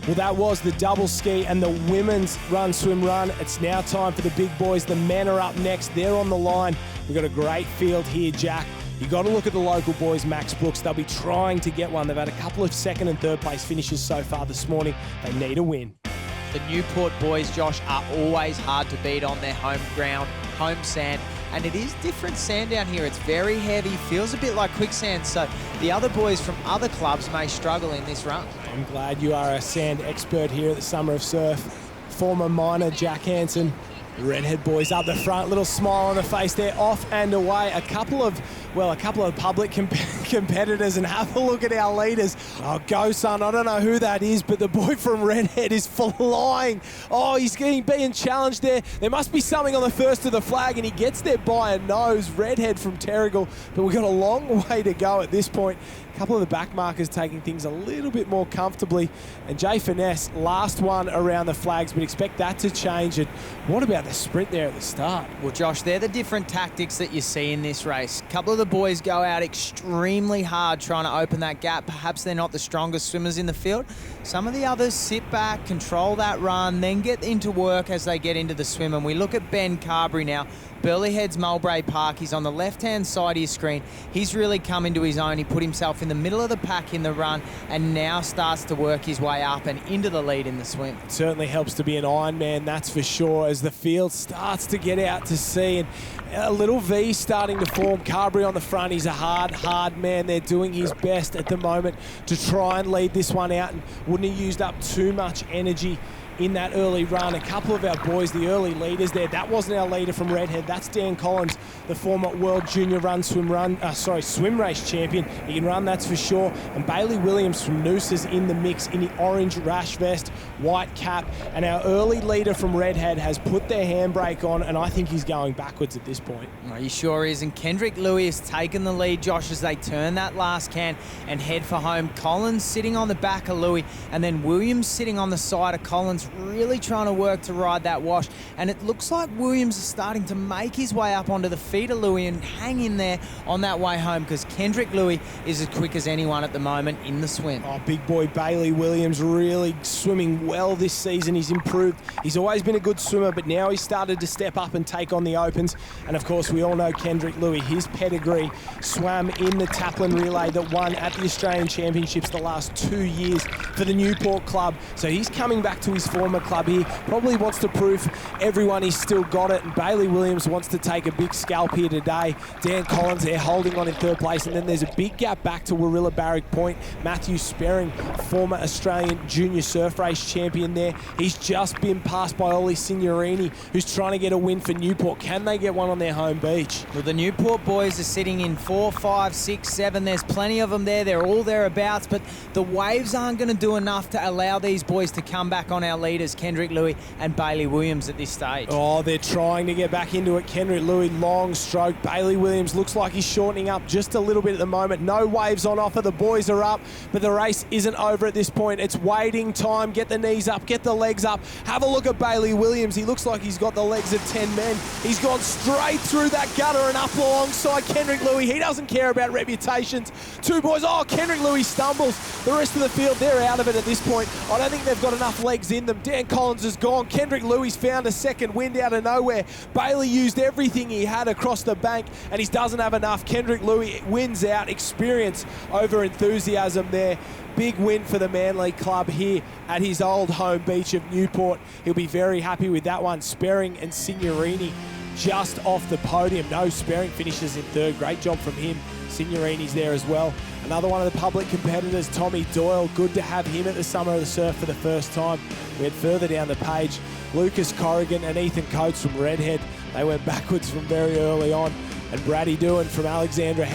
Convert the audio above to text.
Well, that was the double ski and the women's run, swim, run. It's now time for the big boys. The men are up next. They're on the line. We've got a great field here, Jack. You got to look at the local boys, Max Brooks. They'll be trying to get one. They've had a couple of second and third place finishes so far this morning. They need a win. The Newport boys, Josh, are always hard to beat on their home ground, home sand. And it is different sand down here. It's very heavy, feels a bit like quicksand. So the other boys from other clubs may struggle in this run. I'm glad you are a sand expert here at the Summer of Surf. Former miner Jack Hansen. The Redhead boys up the front, little smile on the face there, off and away. A couple of public competitors, and have a look at our leaders. Oh, go son, I don't know who that is, but the boy from Redhead is flying. Oh, he's being challenged there. There must be something on the first of the flag, and he gets there by a nose. Redhead from Terrigal, but we've got a long way to go at this point. A couple of the back markers taking things a little bit more comfortably. And Jay Finesse, last one around the flags, but expect that to change. And what about the sprint there at the start? Well, Josh, they're the different tactics that you see in this race. A couple of the boys go out extremely hard trying to open that gap. Perhaps they're not the strongest swimmers in the field. Some of the others sit back, control that run, then get into work as they get into the swim. And we look at Ben Carberry now. Burleigh Heads Mulbrae Park. He's on the left-hand side of your screen. He's really come into his own. He put himself in the middle of the pack in the run and now starts to work his way up and into the lead in the swim. It certainly helps to be an Ironman, that's for sure, as the field starts to get out to sea. And a little V starting to form. Carberry on the front. He's a hard man. They're doing his best at the moment to try and lead this one out, and wouldn't have used up too much energy in that early run. A couple of our boys, the early leaders there. That wasn't our leader from Redhead. That's Dan Collins, the former World Junior swim race champion. He can run, that's for sure. And Bailey Williams from Noose is in the mix in the orange rash vest, white cap. And our early leader from Redhead has put their handbrake on, and I think he's going backwards at this point. Oh, he sure is. And Kendrick Louis has taken the lead, Josh, as they turn that last can and head for home. Collins sitting on the back of Louis, and then Williams sitting on the side of Collins, really trying to work to ride that wash. And it looks like Williams is starting to make his way up onto the feet of Louis and hang in there on that way home, because Kendrick Louis is as quick as anyone at the moment in the swim. Oh, big boy Bailey Williams really swimming well this season. He's improved. He's always been a good swimmer, but now he's started to step up and take on the opens. And of course, we all know Kendrick Louis. His pedigree swam in the Taplin relay that won at the Australian Championships the last 2 years for the Newport club. So he's coming back to his former club here. Probably wants to prove everyone he's still got it. And Bailey Williams wants to take a big scalp here today. Dan Collins there holding on in third place. And then there's a big gap back to Warilla Barrack Point. Matthew Sperring, former Australian junior surf race champion there. He's just been passed by Ollie Signorini, who's trying to get a win for Newport. Can they get one on their home beach? Well, the Newport boys are sitting in 4, 5, 6, 7. There's plenty of them there. They're all thereabouts, but the waves aren't going to do enough to allow these boys to come back on our leaders, Kendrick Louis and Bailey Williams, at this stage. Oh, they're trying to get back into it. Kendrick Louis, long stroke. Bailey Williams looks like he's shortening up just a little bit at the moment. No waves on offer. The boys are up, but the race isn't over at this point. It's waiting time. Get the knees up, get the legs up. Have a look at Bailey Williams. He looks like he's got the legs of 10 men. He's gone straight through that gutter and up alongside Kendrick Louis. He doesn't care about reputations. Two boys. Oh, Kendrick Louis stumbles. The rest of the field, they're out of it at this point. I don't think they've got enough legs in them. Dan Collins is gone. Kendrick Louis found a second wind out of nowhere. Bailey used everything he had across the bank, and he doesn't have enough. Kendrick Louis wins out. Experience over enthusiasm there. Big win for the Manly club here at his old home beach of Newport. He'll be very happy with that one. Sperring and Signorini just off the podium. No, Sperring finishes in third. Great job from him. Signorini's there as well. Another one of the public competitors, Tommy Doyle. Good to have him at the Summer of the Surf for the first time. We had further down the page, Lucas Corrigan and Ethan Coates from Redhead. They went backwards from very early on. And Braddy Doohan from Alexandra